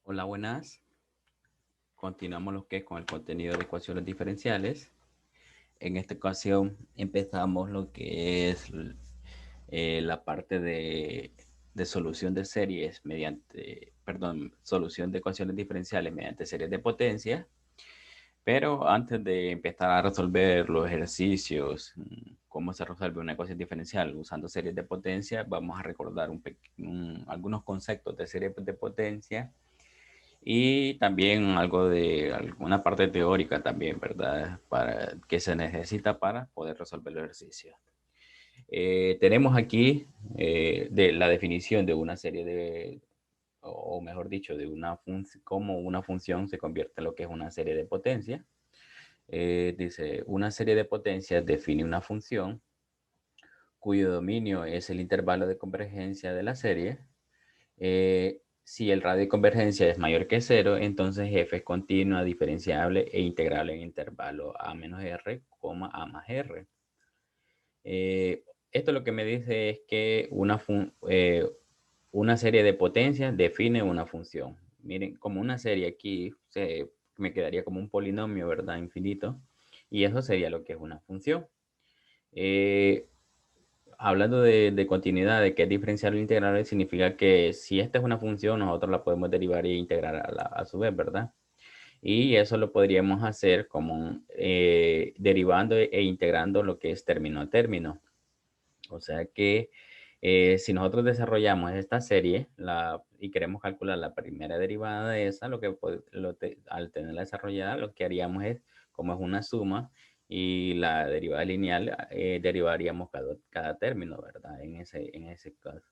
Hola, buenas. Continuamos lo que es con el contenido de ecuaciones diferenciales. En esta ocasión empezamos lo que es la parte de solución de series mediante, perdón, solución de ecuaciones diferenciales mediante series de potencia. Pero antes de empezar a resolver los ejercicios, cómo se resuelve una ecuación diferencial usando series de potencia, vamos a recordar algunos conceptos de series de potencia y también algo de alguna parte teórica también, ¿verdad? Para que se necesita para poder resolver el ejercicio. Tenemos aquí de la definición de una serie o mejor dicho, de cómo una función se convierte en lo que es una serie de potencias. Dice, una serie de potencias define una función cuyo dominio es el intervalo de convergencia de la serie. Si el radio de convergencia es mayor que cero, entonces f es continua, diferenciable e integrable en intervalo a menos r, a más r. Esto lo que me dice es que una serie de potencias define una función. Miren, como una serie aquí me quedaría como un polinomio, ¿verdad? Infinito. Y eso sería lo que es una función. Eh, Hablando de continuidad, de que es diferencial o integral, significa que si esta es una función, nosotros la podemos derivar e integrar a su vez, ¿verdad? Y eso lo podríamos hacer como derivando e integrando lo que es término a término. O sea que si nosotros desarrollamos esta serie y queremos calcular la primera derivada de esa, al tenerla desarrollada, lo que haríamos es, como es una suma, y la derivada lineal, derivaríamos cada término, ¿verdad? En ese caso.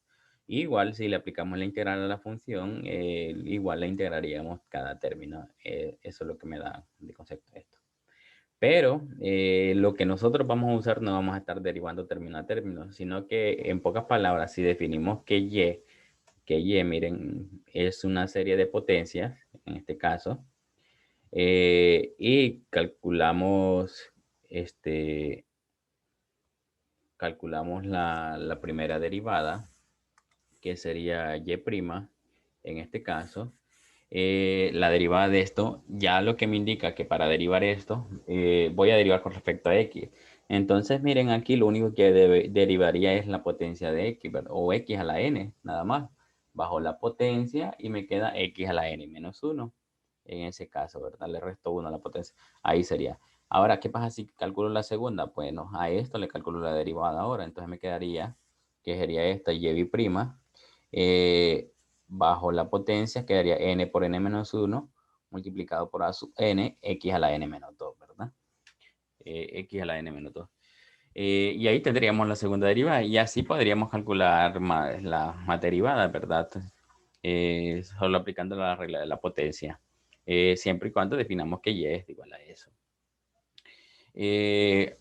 Igual si le aplicamos la integral a la función, igual la integraríamos cada término. Eso es lo que me da de concepto esto. Pero lo que nosotros vamos a usar no vamos a estar derivando término a término, sino que en pocas palabras, si definimos que y, miren, es una serie de potencias, en este caso, y este, calculamos la primera derivada, que sería y', en este caso, la derivada de esto, ya lo que me indica que para derivar esto, voy a derivar con respecto a x. Entonces, miren, aquí lo único que derivaría es la potencia de x, ¿verdad? O x a la n, nada más. Bajo la potencia y me queda x a la n menos 1. En ese caso, ¿verdad? Le resto 1 a la potencia. Ahí sería. Ahora, ¿qué pasa si calculo la segunda? Bueno, a esto le calculo la derivada ahora. Entonces me quedaría que sería esta y', eh, bajo la potencia quedaría n por n menos 1 multiplicado por a sub n, x a la n menos 2, ¿verdad? X a la n menos 2. Y ahí tendríamos la segunda derivada y así podríamos calcular más derivadas, ¿verdad? Solo aplicando la regla de la potencia, siempre y cuando definamos que y es igual a eso.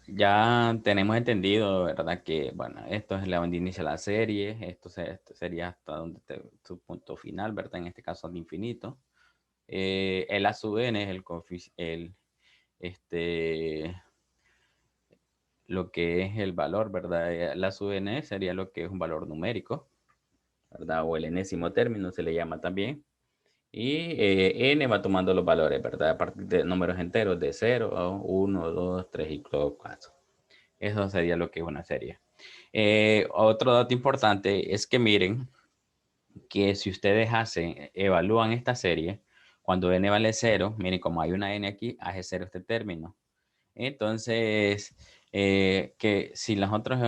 Ya tenemos entendido, ¿verdad? Que, bueno, esto es donde inicia la serie, esto sería hasta donde su punto final, ¿verdad? En este caso al infinito. El a sub n es este, lo que es el valor, ¿verdad? El a sub n sería lo que es un valor numérico, ¿verdad? O el enésimo término se le llama también. Y n va tomando los valores, ¿verdad? A partir de números enteros de 0, 1, 2, 3 y 4. Eso sería lo que es una serie. Otro dato importante es que miren que si ustedes evalúan esta serie, cuando n vale 0, miren como hay una n aquí, hace 0 este término. Entonces, que si nosotros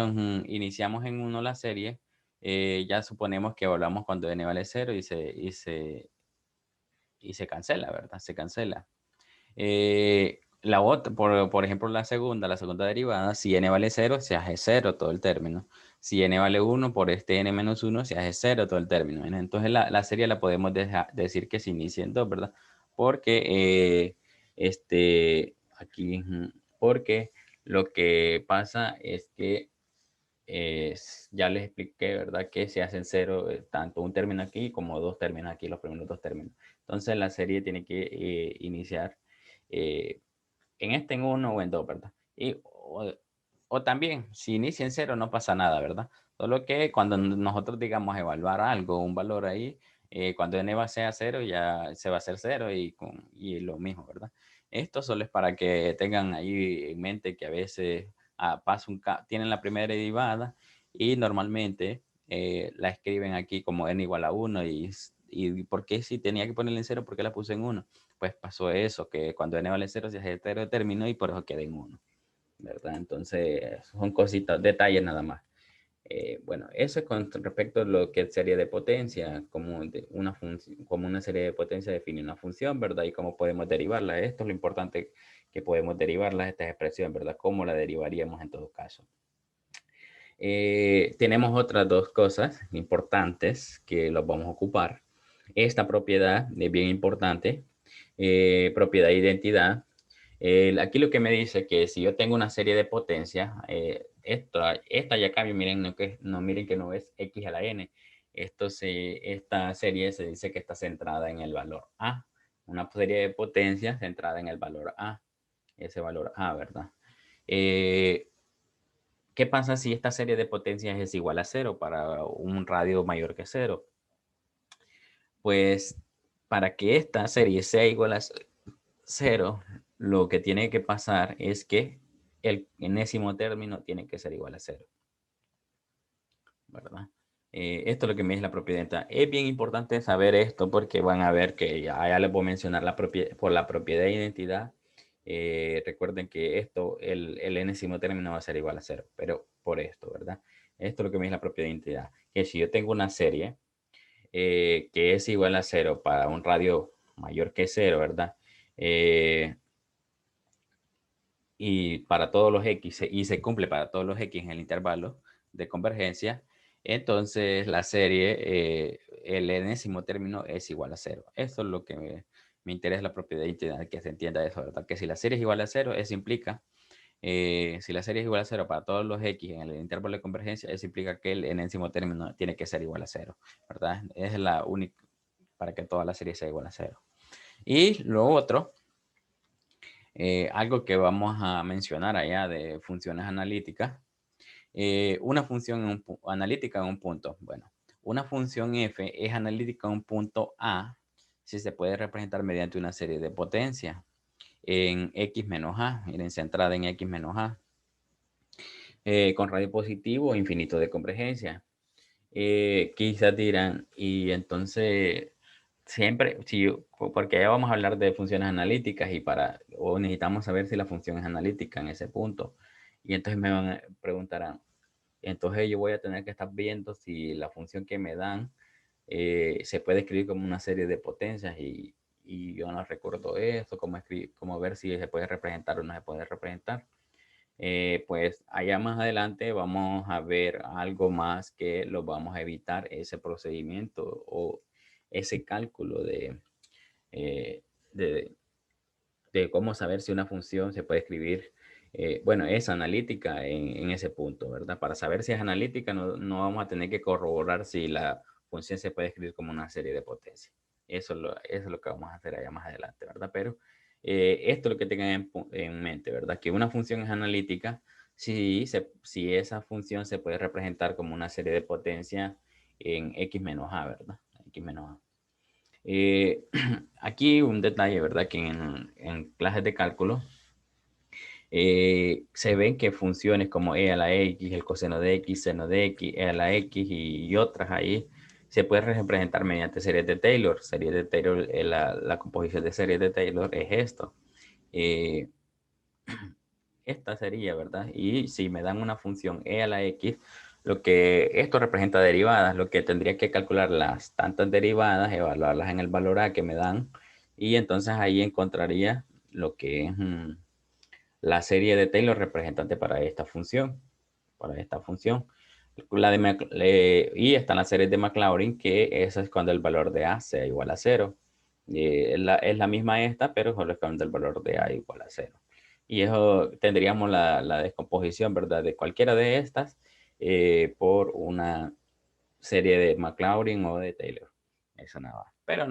iniciamos en 1 la serie, ya suponemos que evaluamos cuando n vale 0 y se cancela, ¿verdad? Se cancela. La otra, por ejemplo, la segunda derivada, si n vale 0, se hace 0 todo el término. Si n vale 1, por este n menos 1, se hace 0 todo el término. Entonces, la serie la podemos decir que se inicia en 2, ¿verdad? Porque, aquí, porque lo que pasa es que ya les expliqué, ¿verdad? Que se hacen 0 tanto un término aquí como dos términos aquí, los primeros dos términos. Entonces, la serie tiene que iniciar eh, en 1 o en 2, ¿verdad? O también, si inicia en 0 no pasa nada, ¿verdad? Solo que cuando nosotros digamos evaluar algo, un valor ahí, Cuando n va a ser a 0, ya se va a hacer 0 y lo mismo, ¿verdad? Esto solo es para que tengan ahí en mente que a veces tienen la primera derivada y normalmente la escriben aquí como n igual a 1 y ¿por qué si tenía que ponerle en 0? ¿Por qué la puse en 1? Pues pasó eso, que cuando n vale 0 se hace entero de término y por eso queda en 1, ¿verdad? Entonces son cositas, detalles nada más. Bueno, eso es con respecto a lo que sería de potencia, como una serie de potencia define una función, ¿verdad? Y cómo podemos derivarla. Esto es lo importante, que podemos derivarla, esta expresión, ¿verdad? ¿Cómo la derivaríamos en todo caso? Tenemos otras dos cosas importantes que los vamos a ocupar. Esta propiedad es bien importante, propiedad de identidad. Aquí lo que me dice que si yo tengo una serie de potencias, esta ya cambia, miren, miren que no es x a la n. Esta serie se dice que está centrada en el valor a. Una serie de potencias centrada en el valor a. Ese valor a, ¿verdad? ¿Qué pasa si esta serie de potencias es igual a 0 para un radio mayor que 0? Pues para que esta serie sea igual a 0, lo que tiene que pasar es que el enésimo término tiene que ser igual a 0, ¿verdad? Esto es lo que me dice la propiedad. Es bien importante saber esto porque van a ver que ya les voy a mencionar por la propiedad de identidad. Recuerden que el enésimo término va a ser igual a 0, pero por esto, ¿verdad? Esto es lo que me dice la propiedad de identidad. Que si yo tengo una serie que es igual a 0 para un radio mayor que 0, ¿verdad? Y para todos los x, y se cumple para todos los x en el intervalo de convergencia, entonces la serie, el enésimo término es igual a 0. Eso es lo que me interesa, la propiedad de identidad, que se entienda eso, ¿verdad? Que si la serie es igual a 0, eso implica, si la serie es igual a 0 para todos los x en el intervalo de convergencia, eso implica que el enésimo término tiene que ser igual a 0, ¿verdad? Es la única, para que toda la serie sea igual a 0. Y lo otro, algo que vamos a mencionar allá de funciones analíticas, una función analítica en un punto. Bueno, una función f es analítica en un punto A si se puede representar mediante una serie de potencias en x menos a, miren, centrada en x menos a, con radio positivo o infinito de convergencia. Quizás dirán, y entonces siempre, porque ya vamos a hablar de funciones analíticas o necesitamos saber si la función es analítica en ese punto. Y entonces me van a preguntar, entonces yo voy a tener que estar viendo si la función que me dan se puede escribir como una serie de potencias y yo no recuerdo eso, cómo ver si se puede representar o no se puede representar. Pues allá más adelante vamos a ver algo más que lo vamos a evitar ese procedimiento o ese cálculo eh, de, de cómo saber si una función se puede escribir. Bueno, es analítica en ese punto, ¿verdad? Para saber si es analítica no vamos a tener que corroborar si la función se puede escribir como una serie de potencias. Eso es lo que vamos a hacer allá más adelante, ¿verdad? Pero esto es lo que tengan en mente, ¿verdad? Que una función es analítica si esa función se puede representar como una serie de potencias en x menos a, ¿verdad? X menos a. Aquí un detalle, ¿verdad? Que en clases de cálculo se ven que funciones como e a la x, el coseno de x, seno de x, e a la x y otras ahí se pueden representar mediante series de Taylor. Series de Taylor, la composición de series de Taylor es esto. Eh, esta sería, ¿verdad? Y si me dan una función e a la x, esto representa derivadas, lo que tendría que calcular las tantas derivadas, evaluarlas en el valor a que me dan, y entonces ahí encontraría lo que es la serie de Taylor representante para esta función, y están las series de Maclaurin, que eso es cuando el valor de a sea igual a 0. Es la misma esta, pero solo es cuando el valor de a igual a 0. Y eso tendríamos la descomposición, ¿verdad? De cualquiera de estas por una serie de Maclaurin o de Taylor. Eso nada más. Pero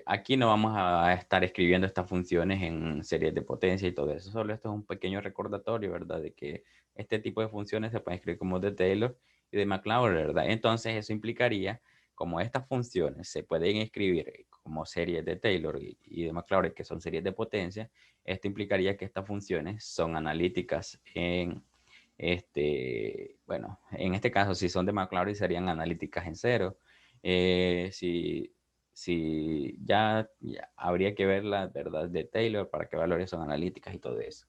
aquí no vamos a estar escribiendo estas funciones en series de potencia y todo eso. Solo esto es un pequeño recordatorio, ¿verdad? De que este tipo de funciones se pueden escribir como de Taylor y de Maclaurin, ¿verdad? Entonces eso implicaría, como estas funciones se pueden escribir como series de Taylor y de Maclaurin, que son series de potencia, esto implicaría que estas funciones son analíticas en bueno, en este caso, si son de Maclaurin, serían analíticas en cero. Si ya habría que ver la verdad de Taylor para qué valores son analíticas y todo eso.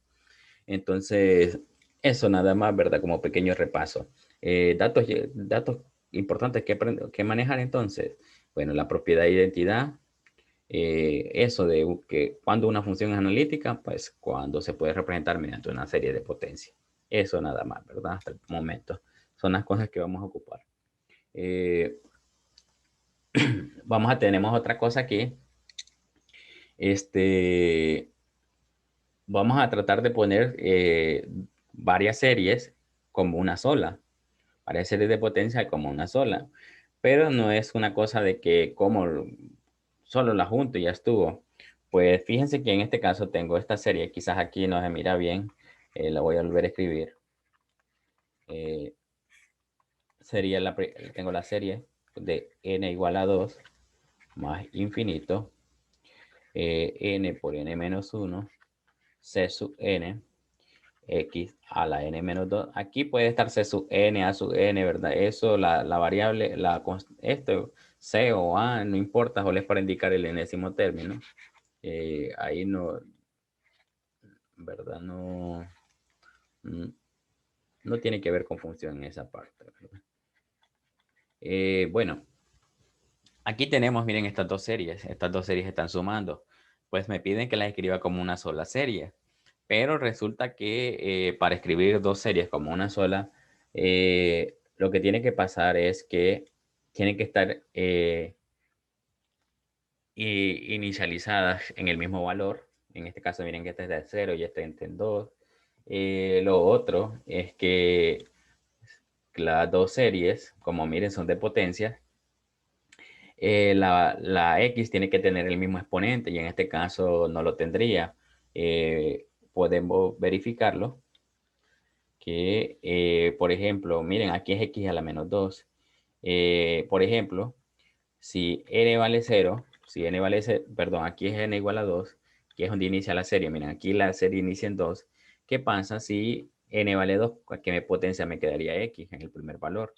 Entonces, eso nada más, ¿verdad? Como pequeño repaso. Datos importantes que manejar entonces. Bueno, la propiedad de identidad. Eso de que cuando una función es analítica, pues cuando se puede representar mediante una serie de potencia. Eso nada más, ¿verdad? Hasta el momento. Son las cosas que vamos a ocupar. Eh, tenemos otra cosa aquí. Vamos a tratar de poner varias series como una sola. Varias series de potencia como una sola. Pero no es una cosa de que como solo la junto y ya estuvo. Pues fíjense que en este caso tengo esta serie. Quizás aquí no se mira bien. La voy a volver a escribir. Tengo la serie de n igual a 2 más infinito. N por n menos 1. C sub n x a la n menos 2. Aquí puede estar c sub n, a sub n, ¿verdad? Eso, la variable, esto, c o a, no importa, solo es para indicar el enésimo término. Ahí no, ¿verdad? No, no tiene que ver con función en esa parte, ¿verdad? Bueno, aquí tenemos, miren, estas dos series. Estas dos series están sumando. Pues me piden que las escriba como una sola serie. Pero resulta que para escribir dos series como una sola, lo que tiene que pasar es que tienen que estar inicializadas en el mismo valor. En este caso, miren que este es de 0 y este es en 2. Lo otro es que las dos series, como miren, son de potencia. La X tiene que tener el mismo exponente y en este caso no lo tendría. Podemos verificarlo que, por ejemplo, miren, aquí es x a la menos 2. Por ejemplo, si n vale 0, si n vale 0, perdón, aquí es n igual a 2, que es donde inicia la serie. Miren, aquí la serie inicia en 2. ¿Qué pasa si n vale 2? ¿Qué potencia me quedaría x en el primer valor?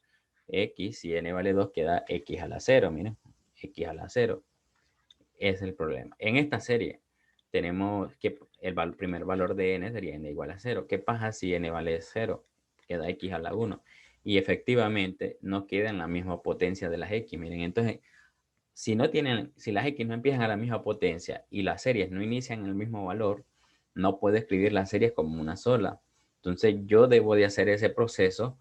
X, si n vale 2, queda x a la 0, miren, x a la 0. Ese es el problema. En esta serie tenemos que el primer valor de n sería n igual a 0. ¿Qué pasa si n vale 0? Queda x a la 1. Y efectivamente no queda en la misma potencia de las x. Miren, entonces, si las x no empiezan a la misma potencia y las series no inician en el mismo valor, no puedo escribir las series como una sola. Entonces, yo debo de hacer ese proceso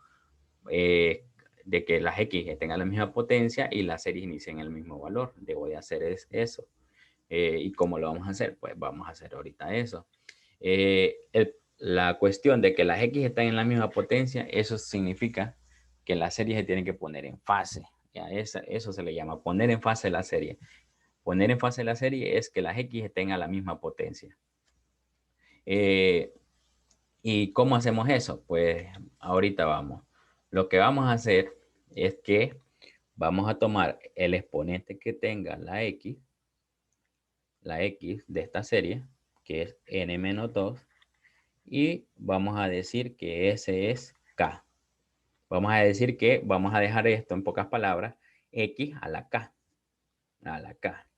de que las x tengan la misma potencia y las series inicien el mismo valor. Debo de hacer eso. ¿Y cómo lo vamos a hacer? Pues vamos a hacer ahorita eso. La cuestión de que las X están en la misma potencia, eso significa que la serie se tiene que poner en fase. ¿Ya? Eso se le llama poner en fase la serie. Poner en fase la serie es que las X estén a la misma potencia. ¿Y cómo hacemos eso? Pues ahorita vamos. Lo que vamos a hacer es que vamos a tomar el exponente que tenga la X de esta serie, que es n menos 2, y vamos a decir que ese es k. Vamos a decir que vamos a dejar esto en pocas palabras, x a la k. A la k.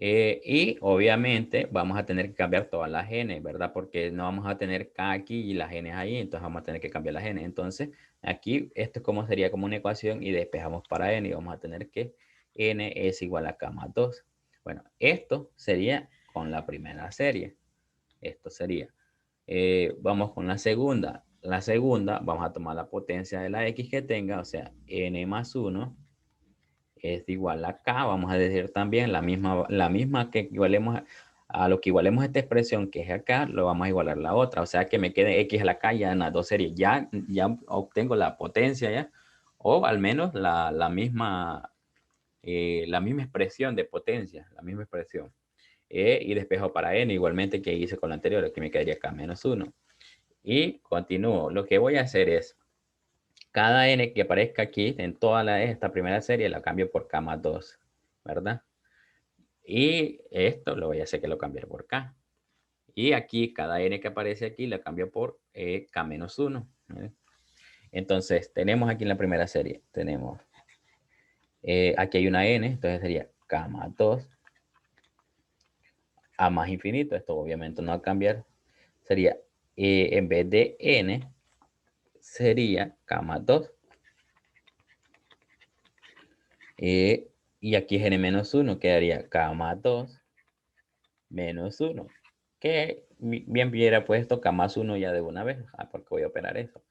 Y obviamente vamos a tener que cambiar todas las n, ¿verdad? Porque no vamos a tener k aquí y las n ahí, entonces vamos a tener que cambiar las n. Entonces, aquí esto es como sería como una ecuación y despejamos para n y vamos a tener que n es igual a k más 2. Bueno, esto sería con la primera serie. Esto sería. Vamos con la segunda. La segunda, vamos a tomar la potencia de la x que tenga, o sea, n más 1 es igual a k. Vamos a decir también la misma que igualemos a lo que igualemos esta expresión que es acá, lo vamos a igualar la otra. O sea, que me quede x a la k ya en las dos series. Ya obtengo la potencia ya, o al menos la misma expresión de potencia, la misma expresión. Y despejo para n, igualmente que hice con la anterior, que me quedaría k menos 1. Y continúo. Lo que voy a hacer es, Cada n que aparezca aquí en toda esta primera serie la cambio por k más 2, ¿verdad? Y esto lo voy a hacer que lo cambie por k. Y aquí cada n que aparece aquí la cambio por k menos 1. Entonces tenemos aquí en la primera serie, tenemos aquí hay una n, entonces sería k más 2 a más infinito. Esto obviamente no va a cambiar. Sería, en vez de n, sería k más 2. Y aquí es n menos 1, quedaría k más 2 menos 1. Que bien hubiera puesto k más 1 ya de una vez, porque voy a operar eso.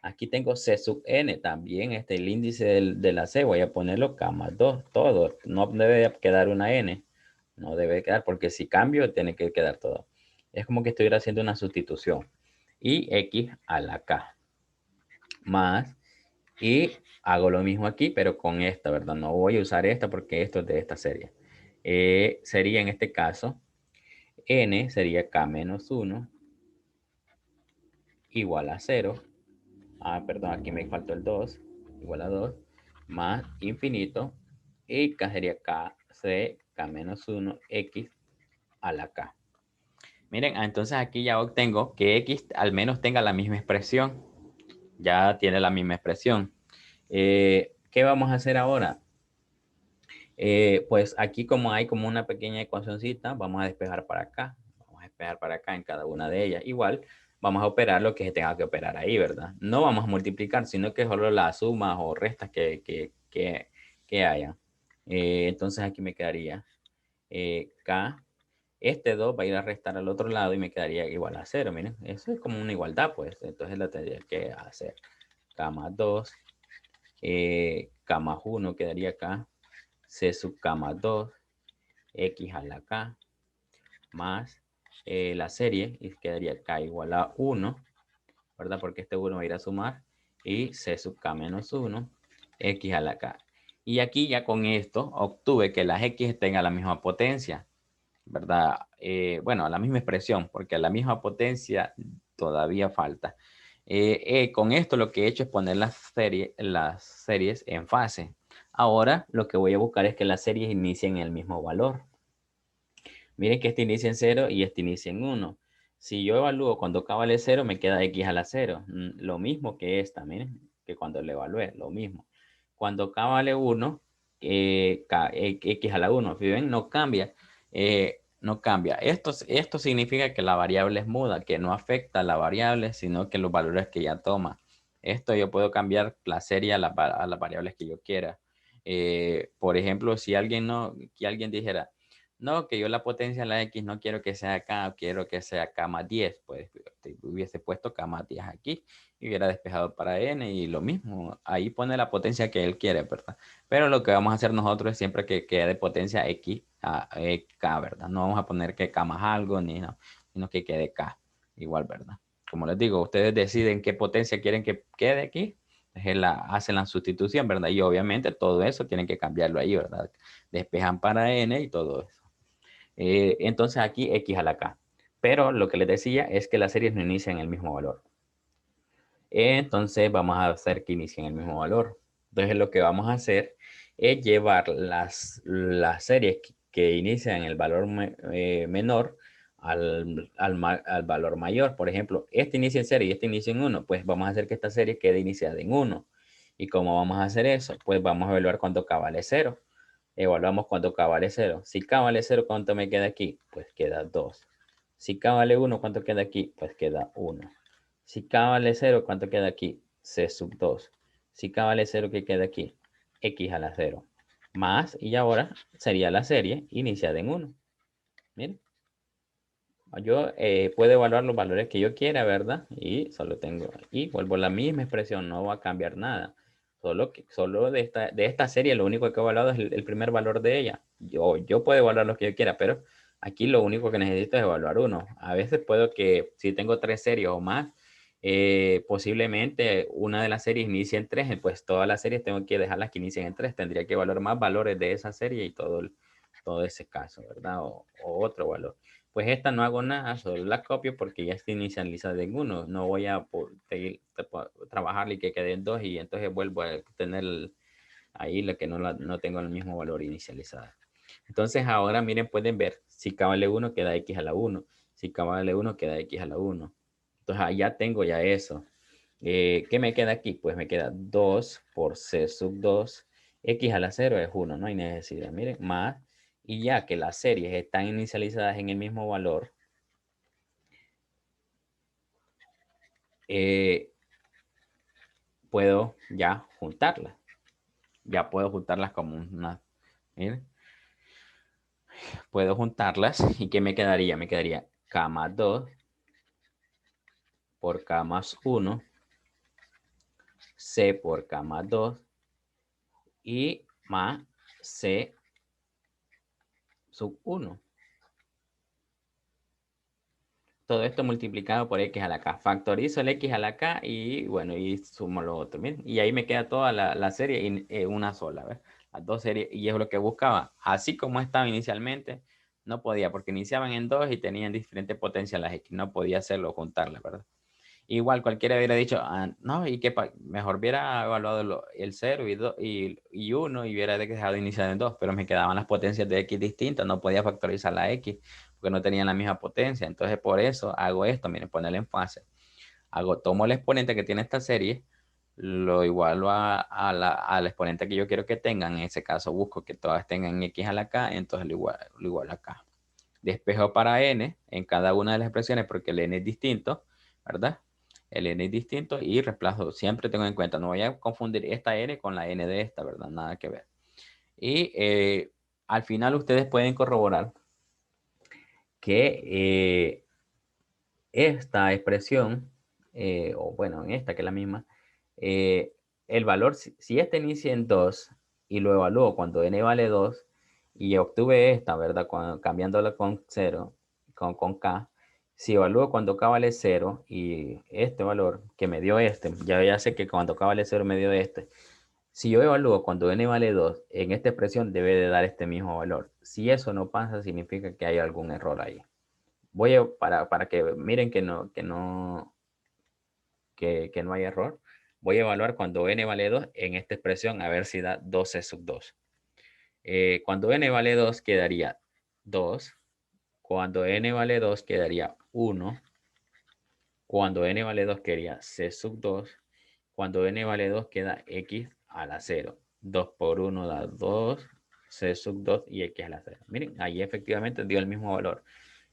Aquí tengo c sub n, también el índice de la c, voy a ponerlo k más 2, todo. No debe quedar una n, no debe quedar, porque si cambio tiene que quedar todo. Es como que estuviera haciendo una sustitución. Y x a la k más, y hago lo mismo aquí, pero con esta, ¿verdad? No voy a usar esta porque esto es de esta serie. Sería en este caso, n sería k menos 1 igual a 0. Perdón, aquí me faltó el 2, igual a 2, más infinito, y k sería k menos 1, x a la k. Miren, entonces aquí ya obtengo que x al menos tenga la misma expresión. Ya tiene la misma expresión. ¿Qué vamos a hacer ahora? Pues aquí como hay como una pequeña ecuacióncita, vamos a despejar para acá. Vamos a despejar para acá en cada una de ellas. Igual vamos a operar lo que se tenga que operar ahí, ¿verdad? No vamos a multiplicar, sino que solo las sumas o restas que haya. Entonces aquí me quedaría K. Este 2 va a ir a restar al otro lado y me quedaría igual a 0. Miren, eso es como una igualdad, pues. Entonces la tendría que hacer. K más 2, K más 1 quedaría acá. C sub K más 2, X a la K, más la serie, y quedaría K igual a 1, ¿verdad? Porque este 1 va a ir a sumar, y C sub K menos 1, X a la K. Y aquí ya con esto obtuve que las X tengan la misma potencia, ¿verdad? Bueno, la misma expresión, porque la misma potencia todavía falta. Con esto lo que he hecho es poner las series en fase. Ahora lo que voy a buscar es que las series inicien en el mismo valor. Miren que este inicia en 0 y este inicia en 1. Si yo evalúo cuando k vale 0, me queda x a la 0. Lo mismo que esta, miren, que cuando le evalué, lo mismo. Cuando k vale 1, x a la 1, ¿ven? No cambia. No cambia. Esto significa que la variable es muda, que no afecta a la variable, sino que los valores que ya toma. Esto yo puedo cambiar la serie a las variables que yo quiera. Por ejemplo, si alguien dijera, no, que yo la potencia de la X no quiero que sea K, quiero que sea K más 10. Pues hubiese puesto K más 10 aquí y hubiera despejado para N y lo mismo. Ahí pone la potencia que él quiere, ¿verdad? Pero lo que vamos a hacer nosotros es siempre que quede potencia X a K, ¿verdad? No vamos a poner que K más algo, ni no, sino que quede K. Igual, ¿verdad? Como les digo, ustedes deciden qué potencia quieren que quede aquí. Hacen la sustitución, ¿verdad? Y obviamente todo eso tienen que cambiarlo ahí, ¿verdad? Despejan para N y todo eso. Entonces aquí X a la K. Pero lo que les decía es que las series no inician en el mismo valor. Entonces vamos a hacer que inicien el mismo valor. Entonces lo que vamos a hacer es llevar las series que inician en el valor menor al valor mayor. Por ejemplo, este inicia en 0 y este inicia en 1. Pues vamos a hacer que esta serie quede iniciada en 1. ¿Y cómo vamos a hacer eso? Pues vamos a evaluar cuando k vale 0. Evaluamos cuando k vale 0. Si k vale 0, ¿cuánto me queda aquí? Pues queda 2. Si k vale 1, ¿cuánto queda aquí? Pues queda 1. Si k vale 0, ¿cuánto queda aquí? C sub 2. Si k vale 0, ¿qué queda aquí? X a la 0. Más, y ahora sería la serie iniciada en 1. Miren. Yo puedo evaluar los valores que yo quiera, ¿verdad? Y solo tengo, y vuelvo a la misma expresión, no va a cambiar nada. Solo de esta serie, lo único que he evaluado es el primer valor de ella. Yo puedo evaluar lo que yo quiera, pero aquí lo único que necesito es evaluar uno. A veces puedo que, si tengo 3 series o más, posiblemente una de las series inicie en 3, pues todas las series tengo que dejarlas que inicien en 3. Tendría que evaluar más valores de esa serie y todo ese caso, ¿verdad? O otro valor. pues esta no hago nada, solo la copio porque ya está inicializada en 1. No voy a trabajar y que quede en 2 y entonces vuelvo a tener ahí la que no tengo el mismo valor inicializado. Entonces ahora miren, pueden ver, si k vale 1 queda x a la 1, si k vale 1 queda x a la 1. Entonces ya tengo ya eso. ¿Qué me queda aquí? Pues me queda 2 por c sub 2, x a la 0 es 1, no hay necesidad, miren, más, y ya que las series están inicializadas en el mismo valor, puedo ya juntarlas. Ya puedo juntarlas como una, miren, puedo juntarlas y ¿qué me quedaría? Me quedaría k más 2 por k más 1, c por k más 2 y más c sub 1. Todo esto multiplicado por x a la k. Factorizo el x a la k y bueno, y sumo lo otro. Miren, y ahí me queda toda la serie en una sola, ¿ves? Las dos series, y es lo que buscaba. Así como estaba inicialmente, no podía, porque iniciaban en 2 y tenían diferente potencia las x. No podía hacerlo, juntarlas, ¿verdad? Igual cualquiera hubiera dicho, no, y que mejor hubiera evaluado el 0 y 1 y hubiera dejado de iniciar en 2, pero me quedaban las potencias de x distintas, no podía factorizar la x porque no tenían la misma potencia. Entonces por eso hago esto, miren, ponerle en fase. Tomo el exponente que tiene esta serie, lo igualo al exponente que yo quiero que tengan. En ese caso busco que todas tengan x a la k, entonces lo igualo acá. Despejo para n en cada una de las expresiones porque el n es distinto, ¿verdad? El n es distinto y reemplazo. Siempre tengo en cuenta, no voy a confundir esta n con la n de esta, ¿verdad? Nada que ver. Y al final ustedes pueden corroborar que esta expresión, o bueno, en esta que es la misma, el valor, si este inicia en 2 y lo evalúo cuando n vale 2 y obtuve esta, ¿verdad? Cambiándola con 0, con k, si evalúo cuando k vale 0 y este valor que me dio este, ya sé que cuando k vale 0 me dio este, si yo evalúo cuando n vale 2, en esta expresión debe de dar este mismo valor. Si eso no pasa, significa que hay algún error ahí. Para que miren que no hay error, voy a evaluar cuando n vale 2 en esta expresión a ver si da 12 sub 2. Cuando n vale 2 quedaría 2. Cuando n vale 2 quedaría 1. Cuando n vale 2 quedaría c sub 2. Cuando n vale 2 queda x a la 0. 2 por 1 da 2, c sub 2 y x a la 0. Miren, ahí efectivamente dio el mismo valor.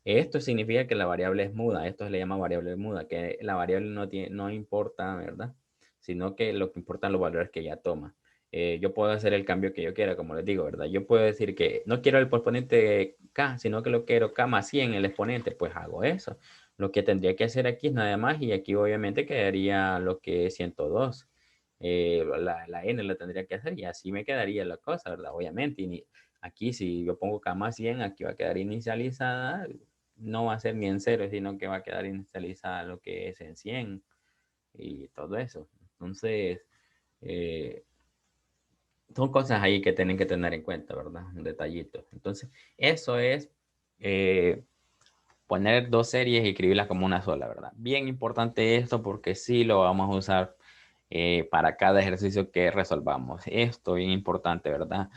Esto significa que la variable es muda. Esto se le llama variable muda, que la variable no importa, ¿verdad? Sino que lo que importan los valores que ella toma. Yo puedo hacer el cambio que yo quiera, como les digo, ¿verdad? Yo puedo decir que no quiero el exponente k, sino que lo quiero k más 100 el exponente, pues hago eso. Lo que tendría que hacer aquí es nada más y aquí obviamente quedaría lo que es 102. La n la tendría que hacer y así me quedaría la cosa, ¿verdad? Obviamente. Y aquí si yo pongo k más 100, aquí va a quedar inicializada, no va a ser ni en 0, sino que va a quedar inicializada lo que es en 100 y todo eso. Entonces, eh, son cosas ahí que tienen que tener en cuenta, ¿verdad? Un detallito. Entonces, eso es poner dos series y escribirlas como una sola, ¿verdad? Bien importante esto porque sí lo vamos a usar para cada ejercicio que resolvamos. Esto es importante, ¿verdad?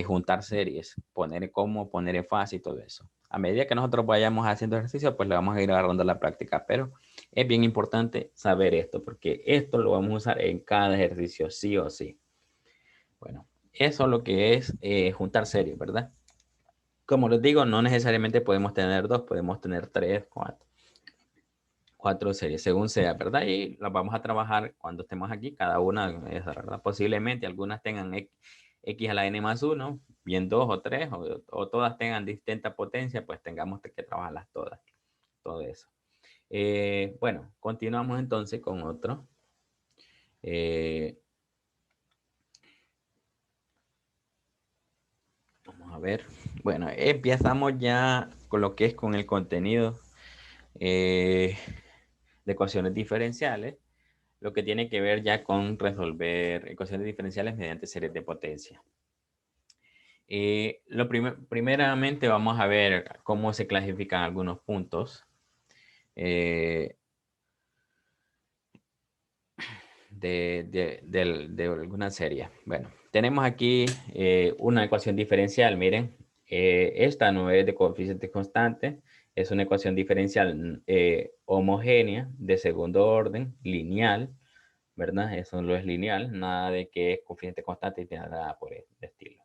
Juntar series, poner cómo, poner en fase y todo eso. A medida que nosotros vayamos haciendo ejercicio, pues le vamos a ir agarrando la práctica, pero es bien importante saber esto porque esto lo vamos a usar en cada ejercicio, sí o sí. Bueno, eso es lo que es juntar series, ¿verdad? Como les digo, no necesariamente podemos tener dos, podemos tener tres, cuatro series, según sea, ¿verdad? Y las vamos a trabajar cuando estemos aquí, cada una, ¿verdad? Posiblemente algunas tengan x a la n más 1, bien dos o tres, o todas tengan distinta potencia, pues tengamos que trabajarlas todas, todo eso. Bueno, continuamos entonces con otro. Vamos a ver. Bueno, empezamos ya con lo que es con el contenido de ecuaciones diferenciales, lo que tiene que ver ya con resolver ecuaciones diferenciales mediante series de potencia. Primeramente vamos a ver cómo se clasifican algunos puntos de alguna serie. Bueno, tenemos aquí una ecuación diferencial. Miren, esta no es de coeficiente constante, es una ecuación diferencial homogénea de segundo orden, lineal, ¿verdad? Eso no es lineal, nada de que es coeficiente constante y nada por el estilo.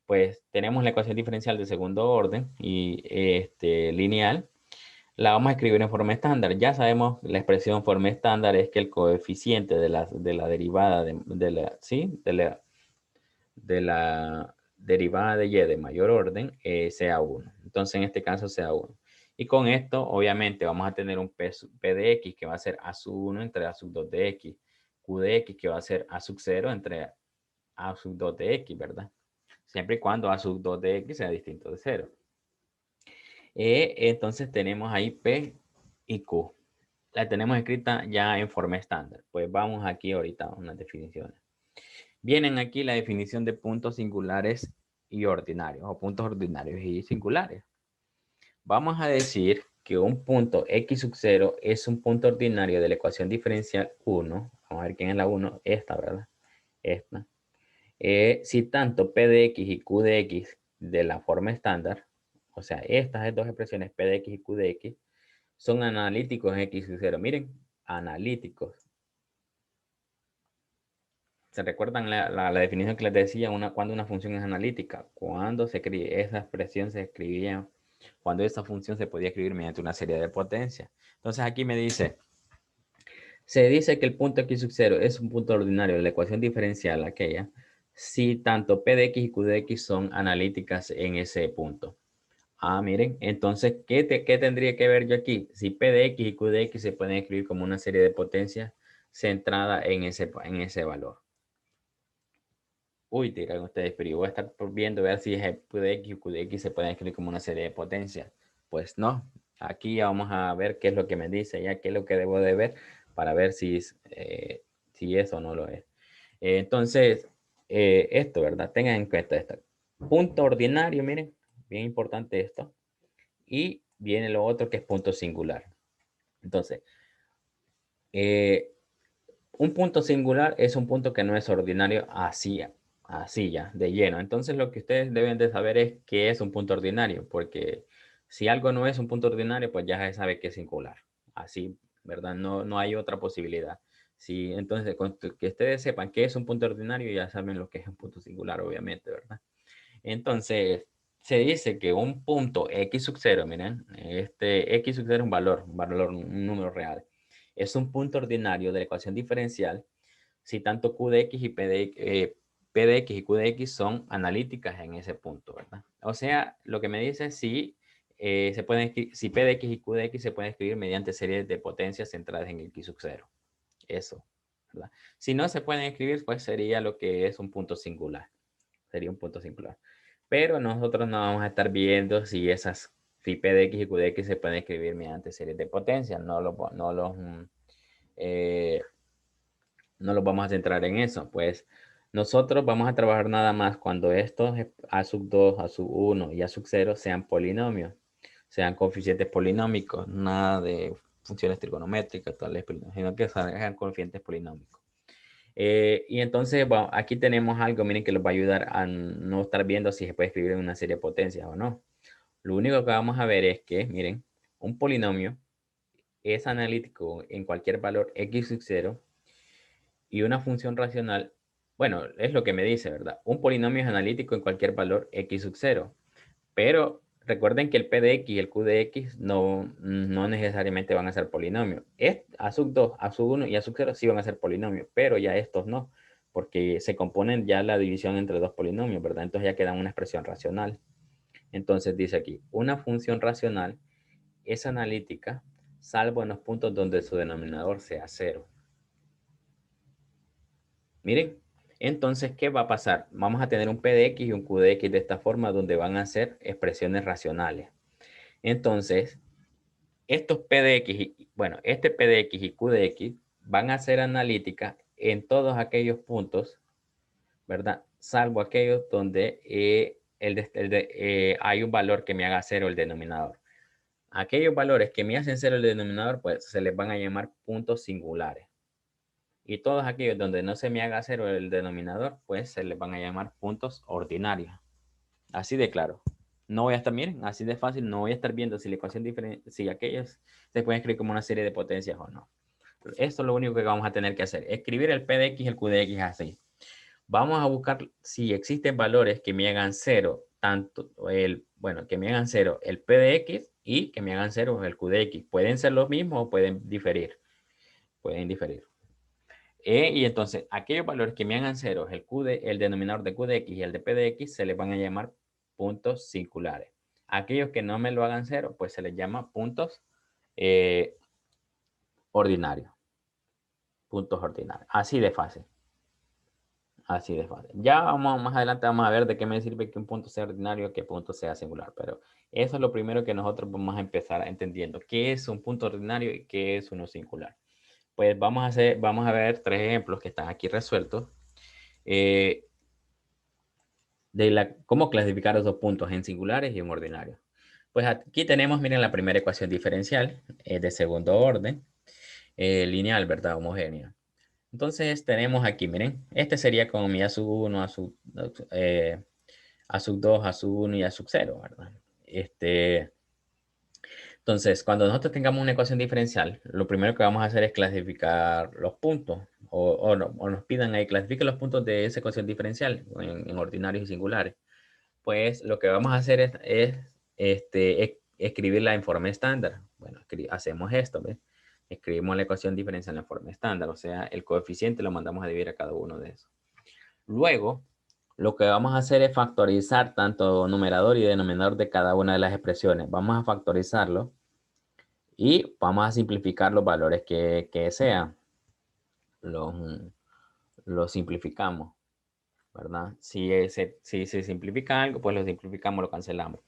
Pues tenemos la ecuación diferencial de segundo orden y lineal. La vamos a escribir en forma estándar. Ya sabemos la expresión forma estándar es que el coeficiente de la derivada de la derivada de y de mayor orden sea 1. Entonces en este caso sea 1. Y con esto obviamente vamos a tener un P de X que va a ser A sub 1 entre A sub 2 de X. Q de X que va a ser A sub 0 entre A sub 2 de X, ¿verdad? Siempre y cuando A sub 2 de X sea distinto de 0. Entonces tenemos ahí P y Q. La tenemos escrita ya en forma estándar. Pues vamos aquí ahorita a unas definiciones. Vienen aquí la definición de puntos singulares y ordinarios, o puntos ordinarios y singulares. Vamos a decir que un punto x sub 0 es un punto ordinario de la ecuación diferencial 1. Vamos a ver quién es la 1. Esta, ¿verdad? Esta. Si tanto p de x y q de x de la forma estándar, o sea, estas dos expresiones p de x y q de x, son analíticos en x sub 0. Miren, analíticos. ¿Se recuerdan la definición que les decía cuando una función es analítica? Cuando esa expresión se escribía, cuando esa función se podía escribir mediante una serie de potencias. Entonces aquí me dice, se dice que el punto x sub 0 es un punto ordinario de la ecuación diferencial aquella, si tanto p de x y q de x son analíticas en ese punto. Ah, miren, entonces, ¿qué tendría que ver yo aquí? Si P de X y Q de X se pueden escribir como una serie de potencias centrada en ese valor. Uy, dirán ustedes, pero yo voy a estar viendo ver si es P de X y Q de X se pueden escribir como una serie de potencias. Pues no, aquí vamos a ver qué es lo que me dice, ya qué es lo que debo de ver para ver si es o no lo es. Entonces, esto, ¿verdad? Tengan en cuenta esto. Punto ordinario, miren, bien importante esto. Y viene lo otro que es punto singular. Entonces, un punto singular es un punto que no es ordinario así ya, de lleno. Entonces, lo que ustedes deben de saber es qué es un punto ordinario, porque si algo no es un punto ordinario, pues ya se sabe que es singular. Así, ¿verdad? No hay otra posibilidad. Sí, entonces, con que ustedes sepan qué es un punto ordinario, ya saben lo que es un punto singular, obviamente, ¿verdad? Entonces, se dice que un punto x sub 0, miren, x sub 0 es un número real. Es un punto ordinario de la ecuación diferencial si tanto q de x y p de x y q de x son analíticas en ese punto, ¿verdad? O sea, lo que me dice es si, si p de x y q de x se pueden escribir mediante series de potencias centradas en x sub 0. Eso, ¿verdad? Si no se pueden escribir, pues sería lo que es un punto singular. Sería un punto singular. Pero nosotros no vamos a estar viendo si P de X y Q de X se pueden escribir mediante series de potencias. Eh, no los vamos a centrar en eso. Pues nosotros vamos a trabajar nada más cuando estos A sub 2, A sub 1 y A sub 0 sean polinomios, sean coeficientes polinómicos, nada de funciones trigonométricas, sino que sean coeficientes polinómicos. Y entonces, bueno, aquí tenemos algo, miren, que les va a ayudar a no estar viendo si se puede escribir en una serie de potencias o no. Lo único que vamos a ver es que, miren, un polinomio es analítico en cualquier valor x sub 0 y una función racional, bueno, es lo que me dice, ¿verdad? Un polinomio es analítico en cualquier valor x sub 0, pero recuerden que el p de x y el q de x no necesariamente van a ser polinomios. A sub 2, a sub 1 y a sub 0 sí van a ser polinomios, pero ya estos no, porque se componen ya la división entre dos polinomios, ¿verdad? Entonces ya queda una expresión racional. Entonces dice aquí, una función racional es analítica, salvo en los puntos donde su denominador sea 0. Miren, entonces, ¿qué va a pasar? Vamos a tener un p de x y un q de x de esta forma donde van a ser expresiones racionales. Entonces, estos p de x, bueno, este p de x y q de x van a ser analíticas en todos aquellos puntos, ¿verdad? Salvo aquellos donde hay un valor que me haga cero el denominador. Aquellos valores que me hacen cero el denominador, pues se les van a llamar puntos singulares. Y todos aquellos donde no se me haga cero el denominador, pues se les van a llamar puntos ordinarios. Así de claro. No voy a estar, miren, así de fácil, no voy a estar viendo si la ecuación diferente, si aquellos se pueden escribir como una serie de potencias o no. Esto es lo único que vamos a tener que hacer. Escribir el P de X y el Q de X así. Vamos a buscar si existen valores que me hagan cero, que me hagan cero el P de X y que me hagan cero el Q de X. Pueden ser los mismos o pueden diferir. Pueden diferir. Y entonces, aquellos valores que me hagan cero, el denominador de Q de X y el de P de X, se les van a llamar puntos singulares. Aquellos que no me lo hagan cero, pues se les llama puntos ordinarios. Puntos ordinarios. Así de fácil. Así de fácil. Ya más adelante vamos a ver de qué me sirve que un punto sea ordinario y que punto sea singular. Pero eso es lo primero que nosotros vamos a empezar entendiendo. ¿Qué es un punto ordinario y qué es uno singular? Pues vamos a ver 3 ejemplos que están aquí resueltos. Cómo clasificar los 2 puntos en singulares y en ordinarios. Pues aquí tenemos, miren, la primera ecuación diferencial de segundo orden, lineal, ¿verdad? Homogénea. Entonces tenemos aquí, miren, este sería como mi A sub 1, A sub 2, A sub 1 y A sub 0, ¿verdad? Entonces, cuando nosotros tengamos una ecuación diferencial, lo primero que vamos a hacer es clasificar los puntos, o nos pidan ahí, clasifiquen los puntos de esa ecuación diferencial en ordinarios y singulares. Pues lo que vamos a hacer es escribirla en forma estándar. Bueno, hacemos esto, ¿ves? Escribimos la ecuación diferencial en forma estándar, o sea, el coeficiente lo mandamos a dividir a cada uno de esos. Luego, lo que vamos a hacer es factorizar tanto numerador y denominador de cada una de las expresiones. Vamos a factorizarlo y vamos a simplificar los valores que sean. Los simplificamos, ¿verdad? Si se simplifica algo, pues lo simplificamos, lo cancelamos.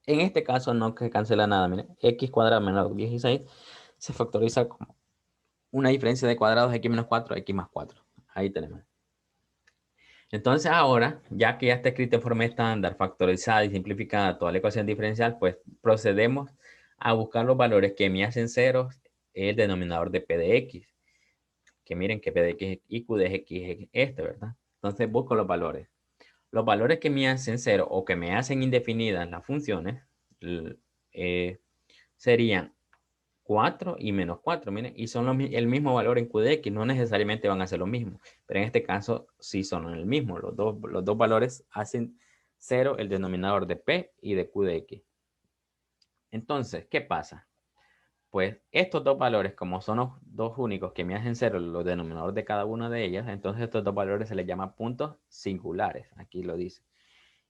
En este caso no se cancela nada, miren, x cuadrado menos 16 se factoriza como una diferencia de cuadrados x menos 4, x más 4. Ahí tenemos. Entonces ahora, ya que ya está escrito en forma estándar, factorizada y simplificada toda la ecuación diferencial, pues procedemos a buscar los valores que me hacen ceros el denominador de p de x. Que miren que p de x y q de x es este, ¿verdad? Entonces busco los valores. Los valores que me hacen cero o que me hacen indefinidas las funciones serían 4 y menos 4, miren, y son el mismo valor en Q de X, no necesariamente van a ser lo mismo, pero en este caso sí son el mismo, los dos valores hacen 0 el denominador de P y de Q de X. Entonces, ¿qué pasa? Pues estos dos valores, como son los dos únicos que me hacen 0 los denominadores de cada una de ellas, entonces estos dos valores se les llama puntos singulares, aquí lo dice.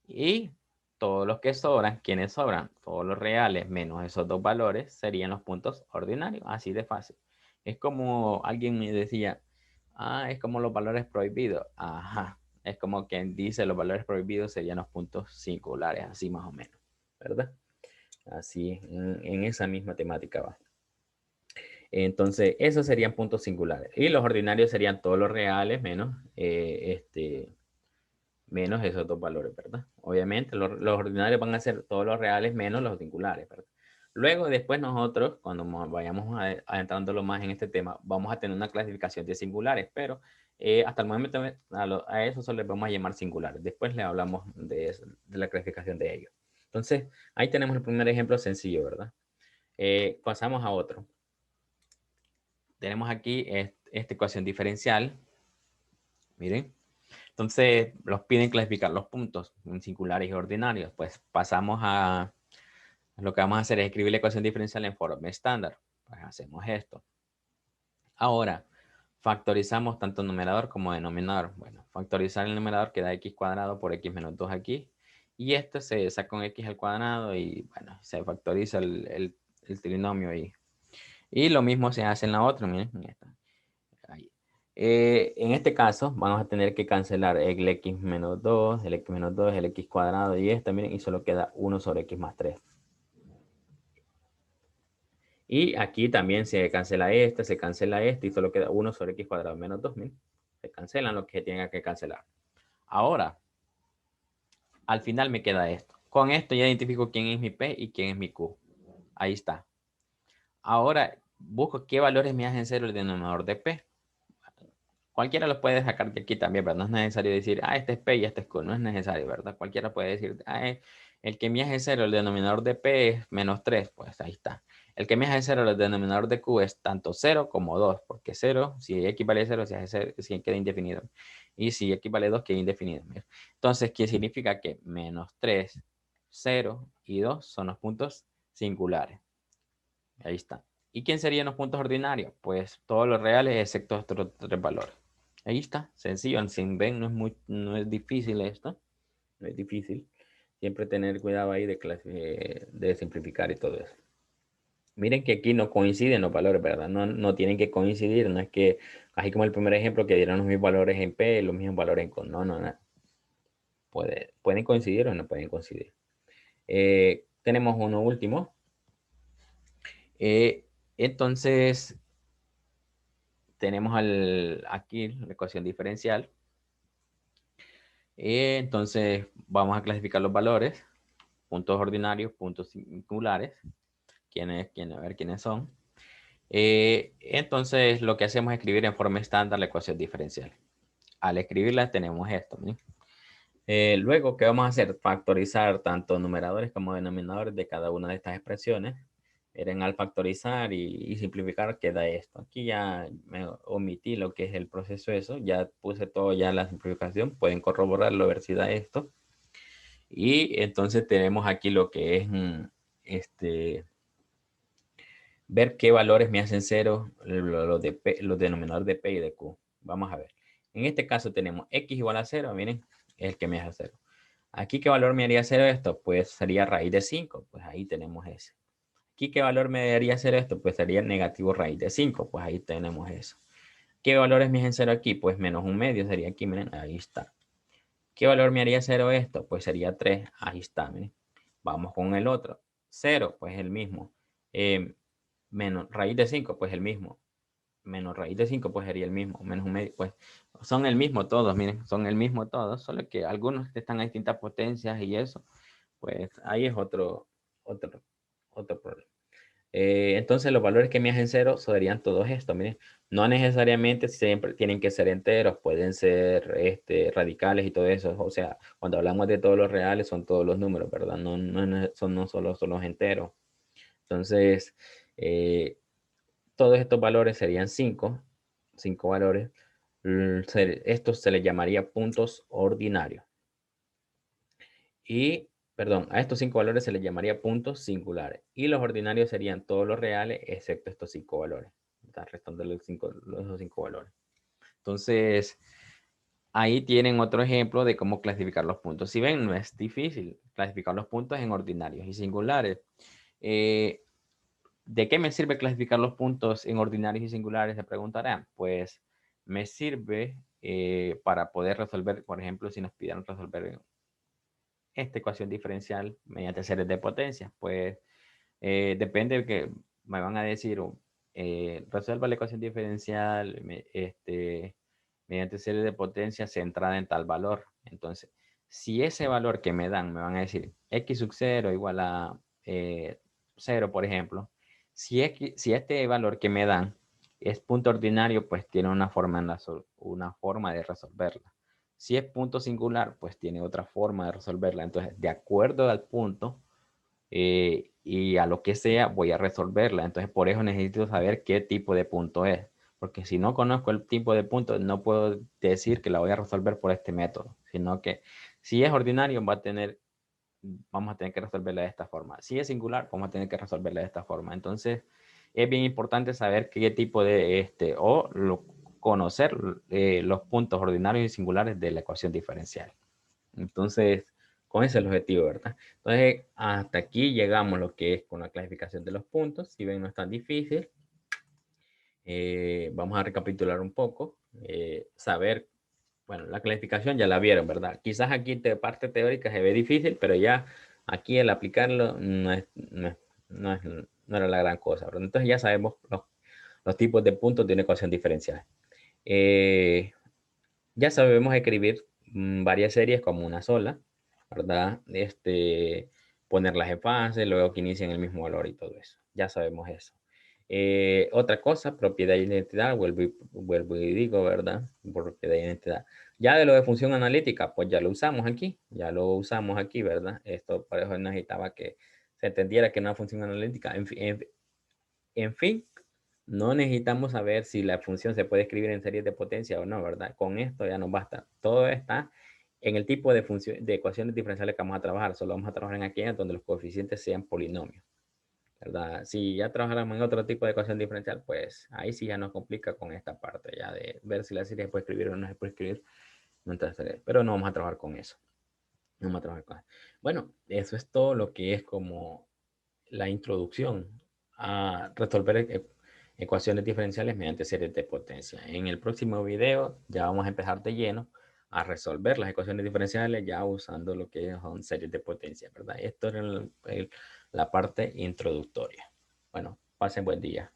Y todos los que sobran, ¿quiénes sobran? Todos los reales menos esos dos valores serían los puntos ordinarios, así de fácil. Es como alguien me decía, es como los valores prohibidos. Ajá, es como quien dice los valores prohibidos serían los puntos singulares, así más o menos, ¿verdad? Así, en esa misma temática va. Entonces, esos serían puntos singulares. Y los ordinarios serían todos los reales menos menos esos dos valores, ¿verdad? Obviamente, los ordinarios van a ser todos los reales menos los singulares, ¿verdad? Luego, después nosotros, cuando vayamos adentrándolo más en este tema, vamos a tener una clasificación de singulares, pero hasta el momento a eso solo les vamos a llamar singulares. Después le hablamos de la clasificación de ellos. Entonces, ahí tenemos el primer ejemplo sencillo, ¿verdad? Pasamos a otro. Tenemos aquí esta ecuación diferencial. Miren. Entonces, los piden clasificar los puntos en singulares y ordinarios. Pues pasamos a lo que vamos a hacer es escribir la ecuación diferencial en forma estándar. Pues hacemos esto. Ahora, factorizamos tanto numerador como denominador. Bueno, factorizar el numerador queda x cuadrado por x menos 2 aquí. Y esto se saca con x al cuadrado y bueno, se factoriza el trinomio ahí. Y lo mismo se hace en la otra, miren, ahí. En este caso, vamos a tener que cancelar el x menos 2, el x menos 2, el x cuadrado y esto, miren, y solo queda 1 sobre x más 3. Y aquí también se cancela este y solo queda 1 sobre x cuadrado menos 2, miren. Se cancelan lo que se tenga que cancelar. Ahora, Al final me queda esto. Con esto ya identifico quién es mi P y quién es mi Q. Ahí está. Ahora busco qué valores me hacen cero el denominador de P. Cualquiera los puede sacar de aquí también, pero no es necesario decir, este es P y este es Q. No es necesario, ¿verdad? Cualquiera puede decir, el que me hace cero el denominador de P es -3. Pues ahí está. El que me hace cero el denominador de Q es tanto 0 como 2, porque 0, si X vale 0, si queda indefinido. Y si X vale 2, queda indefinido. Entonces, ¿qué significa? Que -3, 0 y 2 son los puntos singulares. Ahí está. ¿Y quién serían los puntos ordinarios? Pues todos los reales excepto estos tres valores. Ahí está, sencillo. Sin ven, no es difícil esto. No es difícil. Siempre tener cuidado ahí de simplificar y todo eso. Miren que aquí no coinciden los valores, ¿verdad? No tienen que coincidir. No es que, así como el primer ejemplo, que dieron los mismos valores en P, los mismos valores en Q. No. Pueden coincidir o no pueden coincidir. Tenemos uno último. Entonces, tenemos aquí la ecuación diferencial. Entonces, vamos a clasificar los valores. Puntos ordinarios, puntos singulares. A ver quiénes son. Entonces, lo que hacemos es escribir en forma estándar la ecuación diferencial. Al escribirla tenemos esto. Luego, ¿qué vamos a hacer? Factorizar tanto numeradores como denominadores de cada una de estas expresiones. Miren, al factorizar y simplificar queda esto. Aquí ya me omití lo que es el proceso eso. Ya puse todo ya la simplificación. Pueden corroborarlo, ver si da esto. Y entonces tenemos aquí lo que es ver qué valores me hacen cero los denominadores de P y de Q. Vamos a ver. En este caso tenemos X igual a 0. Miren, es el que me hace 0. Aquí, ¿qué valor me haría 0 esto? Pues sería raíz de 5. Pues ahí tenemos ese. Aquí, ¿qué valor me haría 0 esto? Pues sería negativo raíz de 5. Pues ahí tenemos eso. ¿Qué valores me hacen 0 aquí? Pues menos un medio sería aquí. Miren, ahí está. ¿Qué valor me haría 0 esto? Pues sería 3. Ahí está. Miren. Vamos con el otro. 0, pues el mismo. Menos raíz de 5, pues el mismo. Menos raíz de 5, pues sería el mismo. Menos un medio, pues son el mismo todos, miren, son el mismo todos, solo que algunos están a distintas potencias y eso, pues ahí es otro problema. Entonces los valores que me hacen cero serían todos estos, miren. No necesariamente siempre tienen que ser enteros, pueden ser radicales y todo eso. O sea, cuando hablamos de todos los reales son todos los números, ¿verdad? No solo son los enteros. Entonces, todos estos valores serían 5 valores. Estos se les llamaría puntos ordinarios. Y, perdón, a estos 5 valores se les llamaría puntos singulares. Y los ordinarios serían todos los reales, excepto estos 5 valores. Está restando los 5 valores. Entonces, ahí tienen otro ejemplo de cómo clasificar los puntos. Si ven, no es difícil clasificar los puntos en ordinarios y singulares. ¿De qué me sirve clasificar los puntos en ordinarios y singulares? Se preguntarán. Pues me sirve para poder resolver, por ejemplo, si nos pidieran resolver esta ecuación diferencial mediante series de potencia. Pues depende de que me van a decir, resuelva la ecuación diferencial mediante series de potencia centrada en tal valor. Entonces, si ese valor que me dan, me van a decir x sub 0 igual a 0, por ejemplo, si este valor que me dan es punto ordinario, pues tiene una forma de resolverla. Si es punto singular, pues tiene otra forma de resolverla. Entonces, de acuerdo al punto y a lo que sea, voy a resolverla. Entonces, por eso necesito saber qué tipo de punto es. Porque si no conozco el tipo de punto, no puedo decir que la voy a resolver por este método. Sino que si es ordinario, vamos a tener que resolverla de esta forma. Si es singular, vamos a tener que resolverla de esta forma. Entonces, es bien importante saber qué tipo de conocer los puntos ordinarios y singulares de la ecuación diferencial. Entonces, con ese es el objetivo, ¿verdad? Entonces, hasta aquí llegamos lo que es con la clasificación de los puntos. Si ven, no es tan difícil. Vamos a recapitular un poco. Saber, bueno, la clasificación ya la vieron, ¿verdad? Quizás aquí de parte teórica se ve difícil, pero ya aquí el aplicarlo no era la gran cosa, ¿verdad? Entonces ya sabemos los tipos de puntos de una ecuación diferencial. Ya sabemos escribir varias series como una sola. ¿verdad? Ponerlas en fase, luego que inicien el mismo valor y todo eso. Ya sabemos eso. Otra cosa, propiedad de identidad, vuelvo y digo, ¿verdad? Propiedad de identidad. Ya de lo de función analítica, pues ya lo usamos aquí, ¿verdad? Esto por eso necesitaba que se entendiera que una función analítica, en fin, no necesitamos saber si la función se puede escribir en series de potencia o no, ¿verdad? Con esto ya nos basta. Todo está en el tipo de de ecuaciones diferenciales que vamos a trabajar. Solo vamos a trabajar en aquellas donde los coeficientes sean polinomios, ¿verdad? Si ya trabajáramos en otro tipo de ecuación diferencial, pues ahí sí ya nos complica con esta parte ya de ver si la serie se puede escribir o no se puede escribir. Pero no vamos a trabajar con eso. No vamos a trabajar con eso. Bueno, eso es todo lo que es como la introducción a resolver ecuaciones diferenciales mediante series de potencia. En el próximo video ya vamos a empezar de lleno a resolver las ecuaciones diferenciales ya usando lo que son series de potencia, ¿verdad? Esto es la parte introductoria. Bueno, pasen buen día.